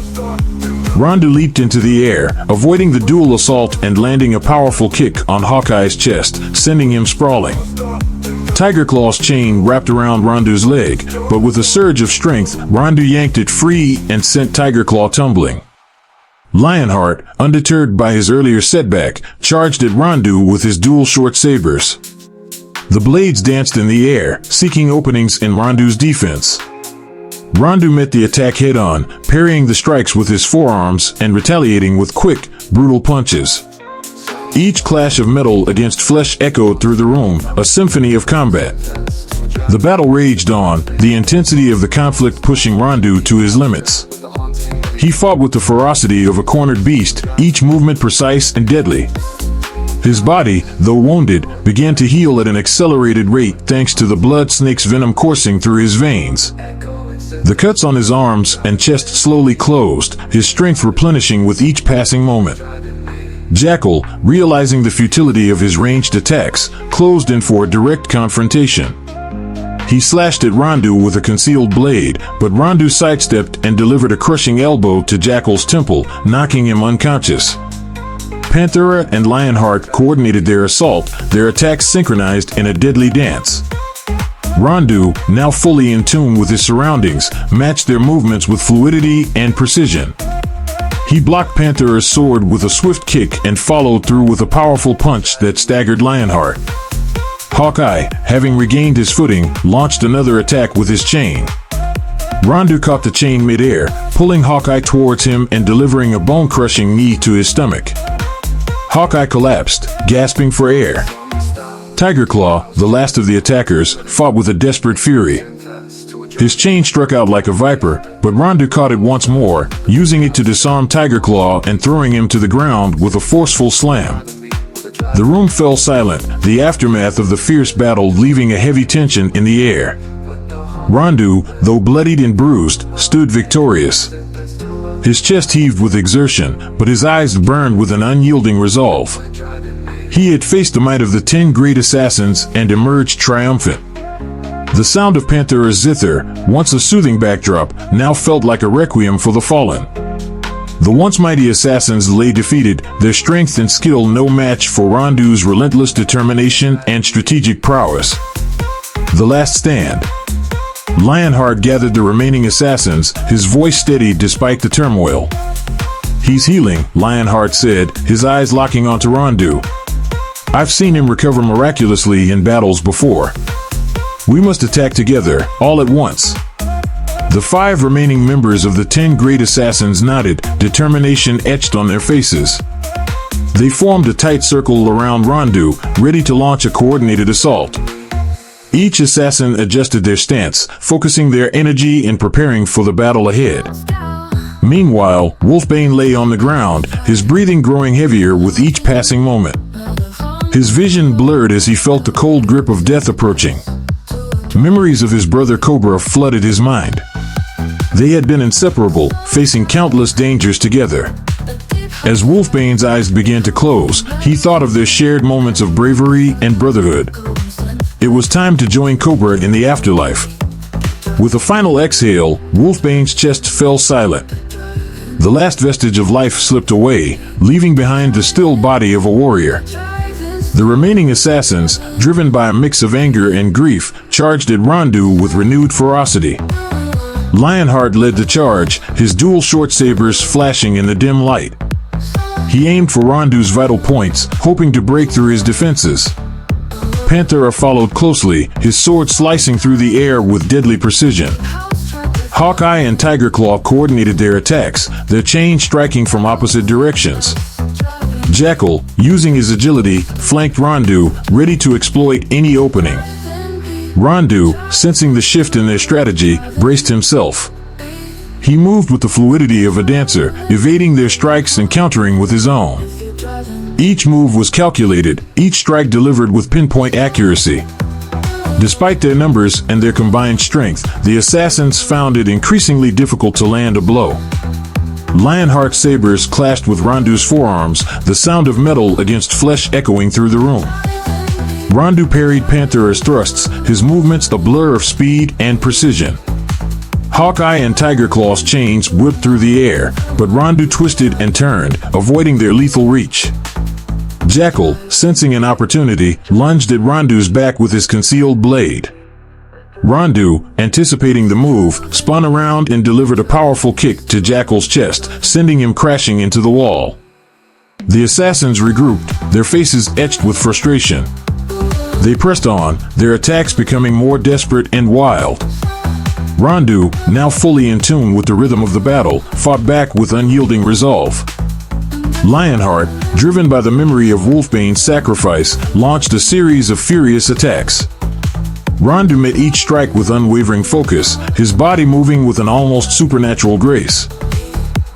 Rondu leaped into the air, avoiding the dual assault and landing a powerful kick on Hawkeye's chest, sending him sprawling. Tiger Claw's chain wrapped around Rondu's leg, but with a surge of strength, Rondu yanked it free and sent Tiger Claw tumbling. Lionheart, undeterred by his earlier setback, charged at Rondu with his dual short sabers. The blades danced in the air, seeking openings in Rondu's defense. Rondu met the attack head-on, parrying the strikes with his forearms and retaliating with quick, brutal punches. Each clash of metal against flesh echoed through the room, a symphony of combat. The battle raged on, the intensity of the conflict pushing Rondu to his limits. He fought with the ferocity of a cornered beast, each movement precise and deadly. His body, though wounded, began to heal at an accelerated rate thanks to the blood snake's venom coursing through his veins. The cuts on his arms and chest slowly closed, his strength replenishing with each passing moment. Jackal, realizing the futility of his ranged attacks, closed in for a direct confrontation. He slashed at Rondu with a concealed blade, but Rondu sidestepped and delivered a crushing elbow to Jackal's temple, knocking him unconscious. Panthera and Lionheart coordinated their assault, their attacks synchronized in a deadly dance. Rondu, now fully in tune with his surroundings, matched their movements with fluidity and precision. He blocked Panthera's sword with a swift kick and followed through with a powerful punch that staggered Lionheart. Hawkeye, having regained his footing, launched another attack with his chain. Rondu caught the chain mid-air, pulling Hawkeye towards him and delivering a bone-crushing knee to his stomach. Hawkeye collapsed, gasping for air. Tiger Claw, the last of the attackers, fought with a desperate fury. His chain struck out like a viper, but Rondu caught it once more, using it to disarm Tiger Claw and throwing him to the ground with a forceful slam. The room fell silent, the aftermath of the fierce battle leaving a heavy tension in the air. Rondu, though bloodied and bruised, stood victorious. His chest heaved with exertion, but his eyes burned with an unyielding resolve. He had faced the might of the 10 great assassins and emerged triumphant. The sound of Panthera's zither, once a soothing backdrop, now felt like a requiem for the fallen. The once mighty assassins lay defeated, their strength and skill no match for Rondu's relentless determination and strategic prowess. The last stand. Lionheart gathered the remaining assassins, his voice steady despite the turmoil. "He's healing," Lionheart said, his eyes locking onto Rondu. "I've seen him recover miraculously in battles before. We must attack together, all at once." The 5 remaining members of the 10 great assassins nodded, determination etched on their faces. They formed a tight circle around Rondu, ready to launch a coordinated assault. Each assassin adjusted their stance, focusing their energy in preparing for the battle ahead. Meanwhile, Wolfbane lay on the ground, his breathing growing heavier with each passing moment. His vision blurred as he felt the cold grip of death approaching. Memories of his brother Cobra flooded his mind. They had been inseparable, facing countless dangers together. As Wolfbane's eyes began to close, he thought of their shared moments of bravery and brotherhood. It was time to join Cobra in the afterlife. With a final exhale, Wolfbane's chest fell silent. The last vestige of life slipped away, leaving behind the still body of a warrior. The remaining assassins, driven by a mix of anger and grief, charged at Rondu with renewed ferocity. Lionheart led the charge, his dual short sabers flashing in the dim light. He aimed for Rondu's vital points, hoping to break through his defenses. Panthera followed closely, his sword slicing through the air with deadly precision. Hawkeye and Tiger Claw coordinated their attacks, their chains striking from opposite directions. Jackal, using his agility, flanked Rondu, ready to exploit any opening. Rondu, sensing the shift in their strategy, braced himself. He moved with the fluidity of a dancer, evading their strikes and countering with his own. Each move was calculated, each strike delivered with pinpoint accuracy. Despite their numbers and their combined strength, the assassins found it increasingly difficult to land a blow. Lionheart's sabers clashed with Rondu's forearms, the sound of metal against flesh echoing through the room. Rondu parried Panthera's thrusts, his movements a blur of speed and precision. Hawkeye and Tiger Claw's chains whipped through the air, but Rondu twisted and turned, avoiding their lethal reach. Jackal, sensing an opportunity, lunged at Rondu's back with his concealed blade. Rondu, anticipating the move, spun around and delivered a powerful kick to Jackal's chest, sending him crashing into the wall. The assassins regrouped, their faces etched with frustration. They pressed on, their attacks becoming more desperate and wild. Rondu, now fully in tune with the rhythm of the battle, fought back with unyielding resolve. Lionheart, driven by the memory of Wolfbane's sacrifice, launched a series of furious attacks. Rondu met each strike with unwavering focus, his body moving with an almost supernatural grace.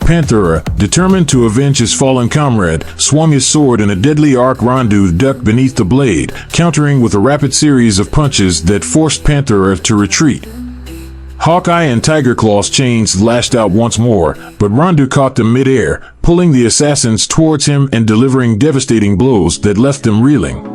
Panthera, determined to avenge his fallen comrade, swung his sword in a deadly arc. Rondu ducked beneath the blade, countering with a rapid series of punches that forced Panthera to retreat. Hawkeye and Tiger Claw's chains lashed out once more, but Rondu caught them mid-air, pulling the assassins towards him and delivering devastating blows that left them reeling.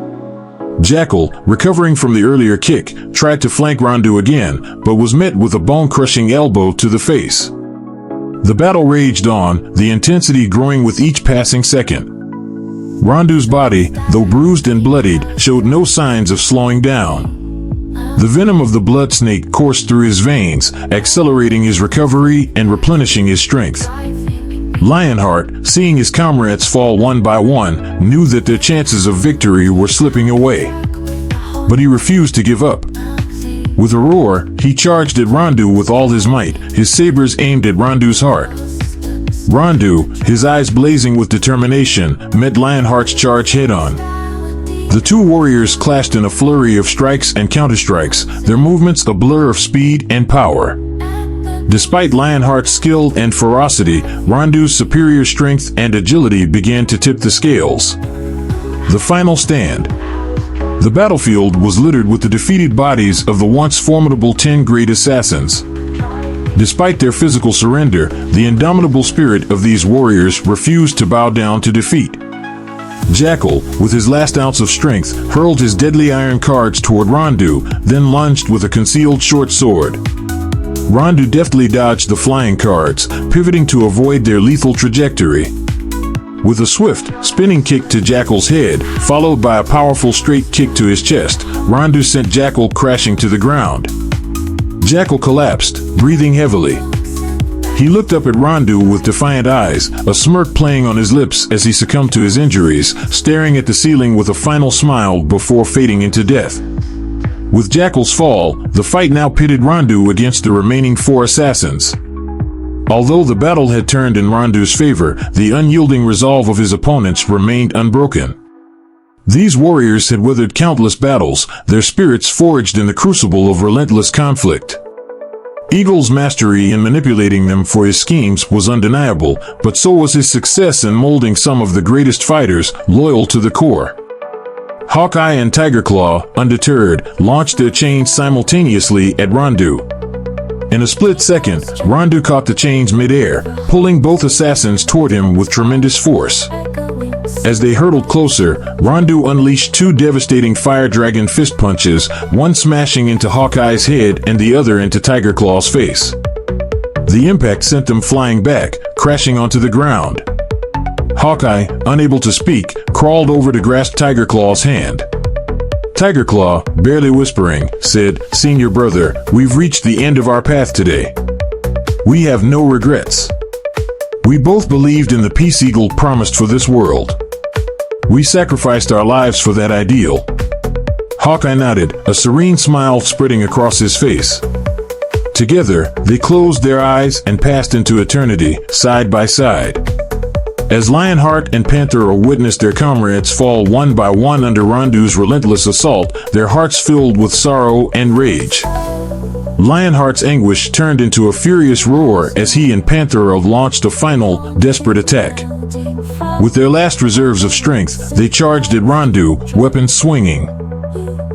Jackal, recovering from the earlier kick, tried to flank Rondu again, but was met with a bone-crushing elbow to the face. The battle raged on, the intensity growing with each passing second. Rondu's body, though bruised and bloodied, showed no signs of slowing down. The venom of the blood snake coursed through his veins, accelerating his recovery and replenishing his strength. Lionheart, seeing his comrades fall one by one, knew that their chances of victory were slipping away. But he refused to give up. With a roar, he charged at Rondu with all his might, his sabers aimed at Rondu's heart. Rondu, his eyes blazing with determination, met Lionheart's charge head-on. The two warriors clashed in a flurry of strikes and counterstrikes, their movements a blur of speed and power. Despite Lionheart's skill and ferocity, Rondu's superior strength and agility began to tip the scales. The final stand. The battlefield was littered with the defeated bodies of the once formidable 10 great assassins. Despite their physical surrender, the indomitable spirit of these warriors refused to bow down to defeat. Jackal, with his last ounce of strength, hurled his deadly iron cards toward Rondu, then lunged with a concealed short sword. Rondu deftly dodged the flying cards, pivoting to avoid their lethal trajectory. With a swift, spinning kick to Jackal's head, followed by a powerful straight kick to his chest, Rondu sent Jackal crashing to the ground. Jackal collapsed, breathing heavily. He looked up at Rondu with defiant eyes, a smirk playing on his lips as he succumbed to his injuries, staring at the ceiling with a final smile before fading into death. With Jackal's fall, the fight now pitted Rondu against the remaining 4 assassins. Although the battle had turned in Rondu's favor, the unyielding resolve of his opponents remained unbroken. These warriors had weathered countless battles, their spirits forged in the crucible of relentless conflict. Eagle's mastery in manipulating them for his schemes was undeniable, but so was his success in molding some of the greatest fighters, loyal to the core. Hawkeye and Tiger Claw, undeterred, launched their chains simultaneously at Rondu. In a split second, Rondu caught the chains mid-air, pulling both assassins toward him with tremendous force. As they hurtled closer, Rondu unleashed 2 devastating fire dragon fist punches, one smashing into Hawkeye's head and the other into Tiger Claw's face. The impact sent them flying back, crashing onto the ground. Hawkeye, unable to speak, crawled over to grasp Tiger Claw's hand. Tiger Claw, barely whispering, said, "Senior brother, we've reached the end of our path today. We have no regrets. We both believed in the peace Eagle promised for this world. We sacrificed our lives for that ideal." Hawkeye nodded, a serene smile spreading across his face. Together, they closed their eyes and passed into eternity, side by side. As Lionheart and Panthera witnessed their comrades fall one by one under Rondu's relentless assault, their hearts filled with sorrow and rage. Lionheart's anguish turned into a furious roar as he and Panthera launched a final, desperate attack. With their last reserves of strength, they charged at Rondu, weapons swinging.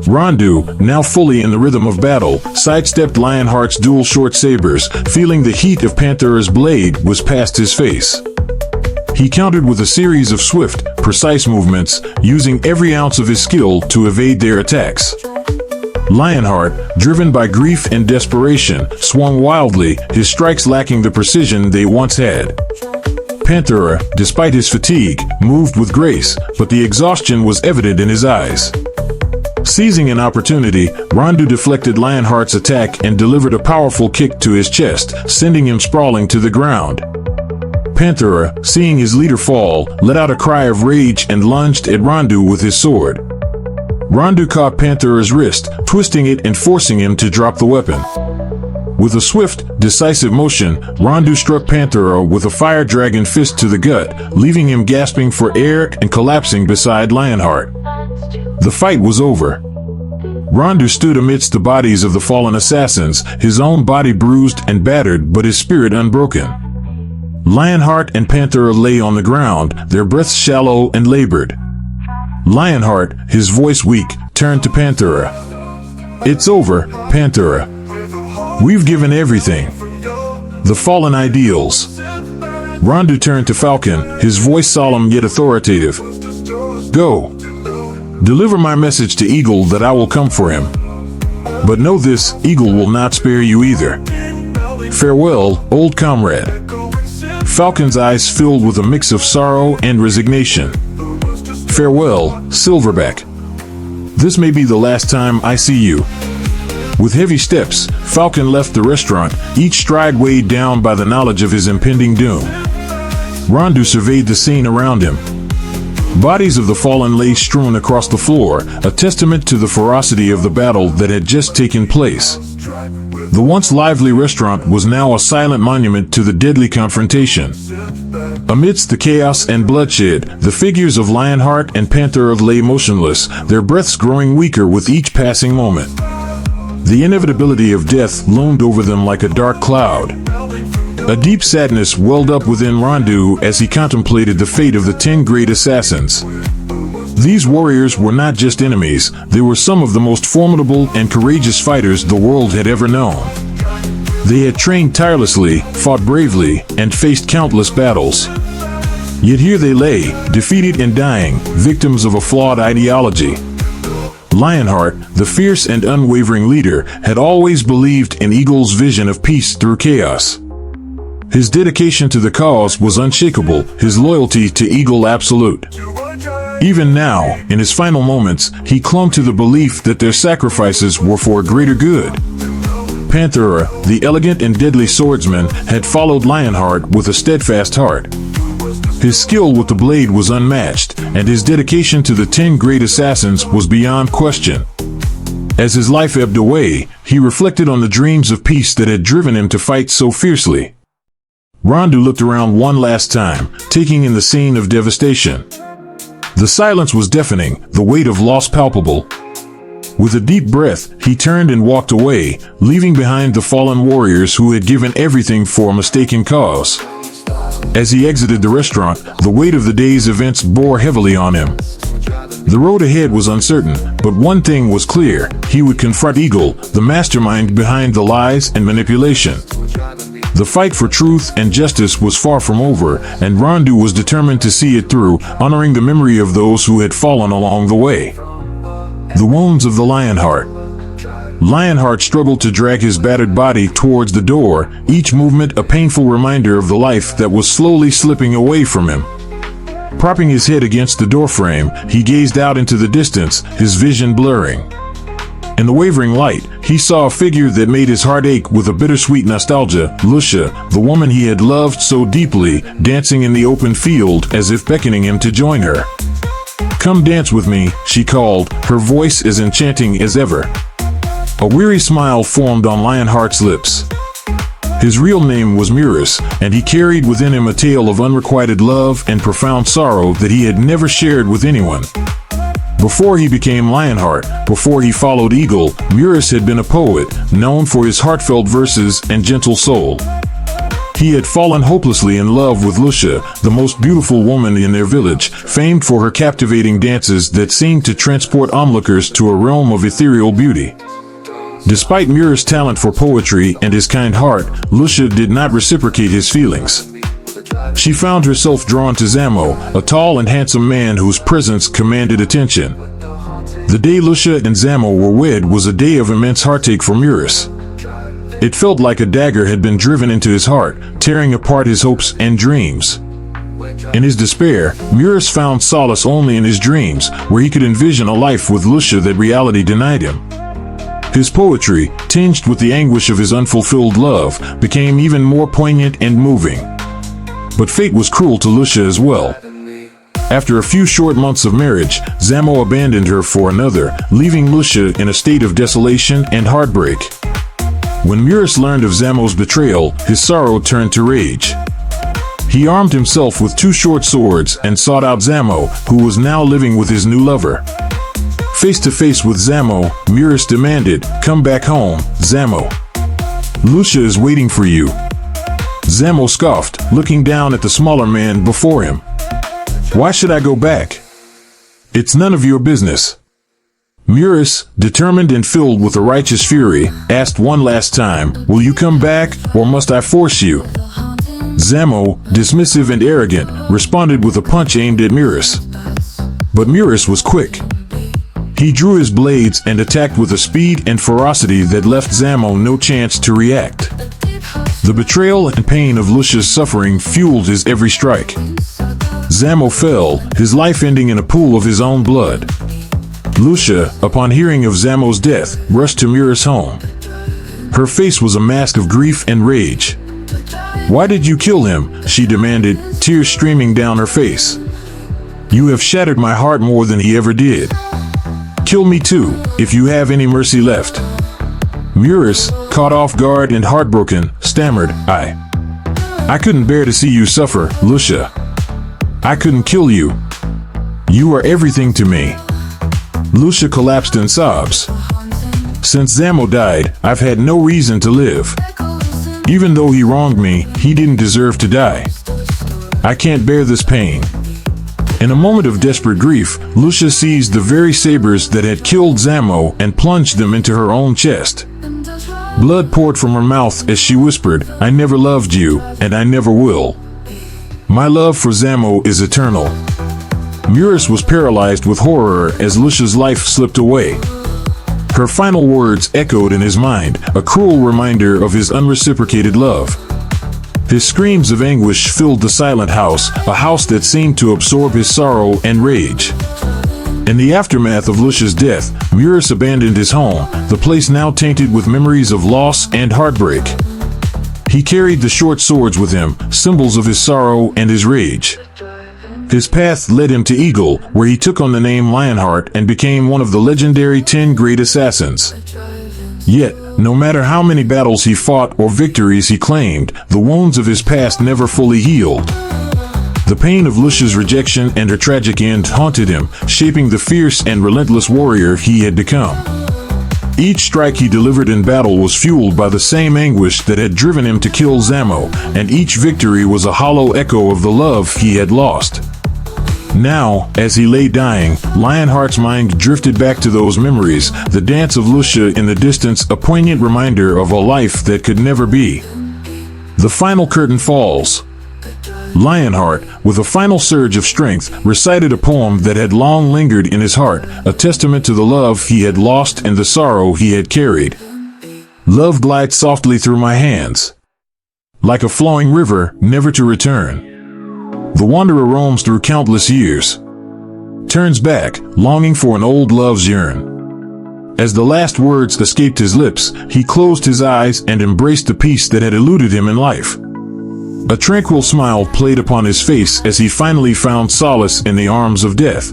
Rondu, now fully in the rhythm of battle, sidestepped Lionheart's dual short sabers, feeling the heat of Panthera's blade was past his face. He countered with a series of swift, precise movements, using every ounce of his skill to evade their attacks. Lionheart, driven by grief and desperation, swung wildly, his strikes lacking the precision they once had. Panthera, despite his fatigue, moved with grace, but the exhaustion was evident in his eyes. Seizing an opportunity, Rondu deflected Lionheart's attack and delivered a powerful kick to his chest, sending him sprawling to the ground. Panthera, seeing his leader fall, let out a cry of rage and lunged at Rondu with his sword. Rondu caught Panthera's wrist, twisting it and forcing him to drop the weapon. With a swift, decisive motion, Rondu struck Panthera with a fire dragon fist to the gut, leaving him gasping for air and collapsing beside Lionheart. The fight was over. Rondu stood amidst the bodies of the fallen assassins, his own body bruised and battered but his spirit unbroken. Lionheart and Panthera lay on the ground, their breaths shallow and labored. Lionheart, his voice weak, turned to Panthera. "It's over, Panthera. We've given everything. The fallen ideals." Rondu turned to Falcon, his voice solemn yet authoritative. "Go. Deliver my message to Eagle that I will come for him. But know this, Eagle will not spare you either. Farewell, old comrade." Falcon's eyes filled with a mix of sorrow and resignation. "Farewell, Silverback. This may be the last time I see you." With heavy steps, Falcon left the restaurant, each stride weighed down by the knowledge of his impending doom. Rondu surveyed the scene around him. Bodies of the fallen lay strewn across the floor, a testament to the ferocity of the battle that had just taken place. The once lively restaurant was now a silent monument to the deadly confrontation. Amidst the chaos and bloodshed, the figures of Lionheart and Panthera lay motionless, their breaths growing weaker with each passing moment. The inevitability of death loomed over them like a dark cloud. A deep sadness welled up within Rondu as he contemplated the fate of the 10 great assassins. These warriors were not just enemies, they were some of the most formidable and courageous fighters the world had ever known. They had trained tirelessly, fought bravely, and faced countless battles. Yet here they lay, defeated and dying, victims of a flawed ideology. Lionheart, the fierce and unwavering leader, had always believed in Eagle's vision of peace through chaos. His dedication to the cause was unshakable, his loyalty to Eagle absolute. Even now, in his final moments, he clung to the belief that their sacrifices were for a greater good. Panthera, the elegant and deadly swordsman, had followed Lionheart with a steadfast heart. His skill with the blade was unmatched, and his dedication to the 10 great assassins was beyond question. As his life ebbed away, he reflected on the dreams of peace that had driven him to fight so fiercely. Rondu looked around one last time, taking in the scene of devastation. The silence was deafening, the weight of loss palpable. With a deep breath, he turned and walked away, leaving behind the fallen warriors who had given everything for a mistaken cause. As he exited the restaurant, the weight of the day's events bore heavily on him. The road ahead was uncertain, but one thing was clear: he would confront Eagle, the mastermind behind the lies and manipulation. The fight for truth and justice was far from over, and Rondu was determined to see it through, honoring the memory of those who had fallen along the way. The wounds of the Lionheart. Lionheart struggled to drag his battered body towards the door, each movement a painful reminder of the life that was slowly slipping away from him. Propping his head against the doorframe, he gazed out into the distance, his vision blurring. In the wavering light, he saw a figure that made his heart ache with a bittersweet nostalgia: Lucia, the woman he had loved so deeply, dancing in the open field as if beckoning him to join her. "Come dance with me," she called, her voice as enchanting as ever. A weary smile formed on Lionheart's lips. His real name was Murus, and he carried within him a tale of unrequited love and profound sorrow that he had never shared with anyone. Before he became Lionheart, before he followed Eagle, Murus had been a poet, known for his heartfelt verses and gentle soul. He had fallen hopelessly in love with Lucia, the most beautiful woman in their village, famed for her captivating dances that seemed to transport onlookers to a realm of ethereal beauty. Despite Murus' talent for poetry and his kind heart, Lucia did not reciprocate his feelings. She found herself drawn to Zamo, a tall and handsome man whose presence commanded attention. The day Lucia and Zamo were wed was a day of immense heartache for Murus. It felt like a dagger had been driven into his heart, tearing apart his hopes and dreams. In his despair, Murus found solace only in his dreams, where he could envision a life with Lucia that reality denied him. His poetry, tinged with the anguish of his unfulfilled love, became even more poignant and moving. But fate was cruel to Lucia as well. After a few short months of marriage, Zamo abandoned her for another, leaving Lucia in a state of desolation and heartbreak. When Murus learned of Zamo's betrayal, his sorrow turned to rage. He armed himself with 2 short swords and sought out Zamo, who was now living with his new lover. Face to face with Zamo, Murus demanded, "Come back home, Zamo. Lucia is waiting for you." Zamo scoffed, looking down at the smaller man before him. "Why should I go back? It's none of your business." Murus, determined and filled with a righteous fury, asked one last time, "Will you come back, or must I force you?" Zamo, dismissive and arrogant, responded with a punch aimed at Murus. But Murus was quick. He drew his blades and attacked with a speed and ferocity that left Zamo no chance to react. The betrayal and pain of Lucia's suffering fueled his every strike. Zamo fell, his life ending in a pool of his own blood. Lucia, upon hearing of Zamo's death, rushed to Murus' home. Her face was a mask of grief and rage. "Why did you kill him?" she demanded, tears streaming down her face. "You have shattered my heart more than he ever did. Kill me too, if you have any mercy left." Murus, caught off guard and heartbroken, stammered, I couldn't bear to see you suffer, Lucia. I couldn't kill you. You are everything to me." Lucia collapsed in sobs. "Since Zamo died, I've had no reason to live. Even though he wronged me, he didn't deserve to die. I can't bear this pain." In a moment of desperate grief, Lucia seized the very sabers that had killed Zamo and plunged them into her own chest. Blood poured from her mouth as she whispered, "I never loved you, and I never will. My love for Zamo is eternal." Murus was paralyzed with horror as Lucia's life slipped away. Her final words echoed in his mind, a cruel reminder of his unreciprocated love. His screams of anguish filled the silent house, a house that seemed to absorb his sorrow and rage. In the aftermath of Lucia's death, Murus abandoned his home, the place now tainted with memories of loss and heartbreak. He carried the short swords with him, symbols of his sorrow and his rage. His path led him to Eagle, where he took on the name Lionheart and became one of the legendary 10 great assassins. Yet, no matter how many battles he fought or victories he claimed, the wounds of his past never fully healed. The pain of Lucia's rejection and her tragic end haunted him, shaping the fierce and relentless warrior he had become. Each strike he delivered in battle was fueled by the same anguish that had driven him to kill Zamo, and each victory was a hollow echo of the love he had lost. Now, as he lay dying, Lionheart's mind drifted back to those memories, the dance of Lucia in the distance, a poignant reminder of a life that could never be. The final curtain falls. Lionheart, with a final surge of strength, recited a poem that had long lingered in his heart, a testament to the love he had lost and the sorrow he had carried. "Love glides softly through my hands, like a flowing river, never to return. The wanderer roams through countless years, turns back, longing for an old love's yearn." As the last words escaped his lips, he closed his eyes and embraced the peace that had eluded him in life. A tranquil smile played upon his face as he finally found solace in the arms of death.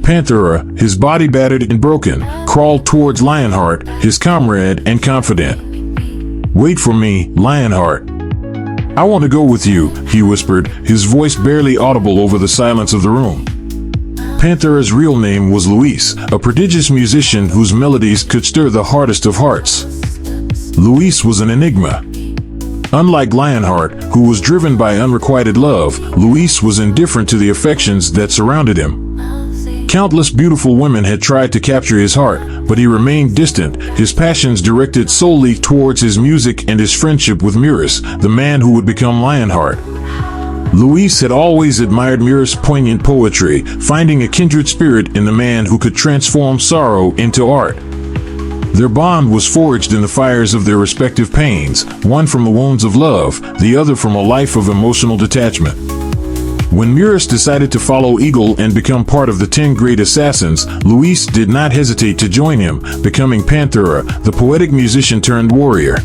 Panthera, his body battered and broken, crawled towards Lionheart, his comrade and confidant. "Wait for me, Lionheart. I want to go with you," he whispered, his voice barely audible over the silence of the room. Panthera's real name was Luis, a prodigious musician whose melodies could stir the hardest of hearts. Luis was an enigma. Unlike Lionheart, who was driven by unrequited love, Luis was indifferent to the affections that surrounded him. Countless beautiful women had tried to capture his heart, but he remained distant, his passions directed solely towards his music and his friendship with Murus, the man who would become Lionheart. Luis had always admired Mira's poignant poetry, finding a kindred spirit in the man who could transform sorrow into art. Their bond was forged in the fires of their respective pains, one from the wounds of love, the other from a life of emotional detachment. When Miras decided to follow Eagle and become part of the 10 Great Assassins, Luis did not hesitate to join him, becoming Panthera, the poetic musician turned warrior.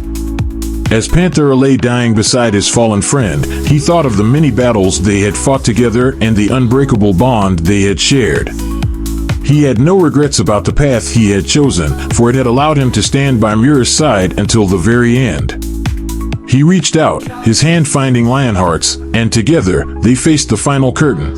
As Panthera lay dying beside his fallen friend, he thought of the many battles they had fought together and the unbreakable bond they had shared. He had no regrets about the path he had chosen, for it had allowed him to stand by Mira's side until the very end. He reached out, his hand finding Lionheart's, and together, they faced the final curtain.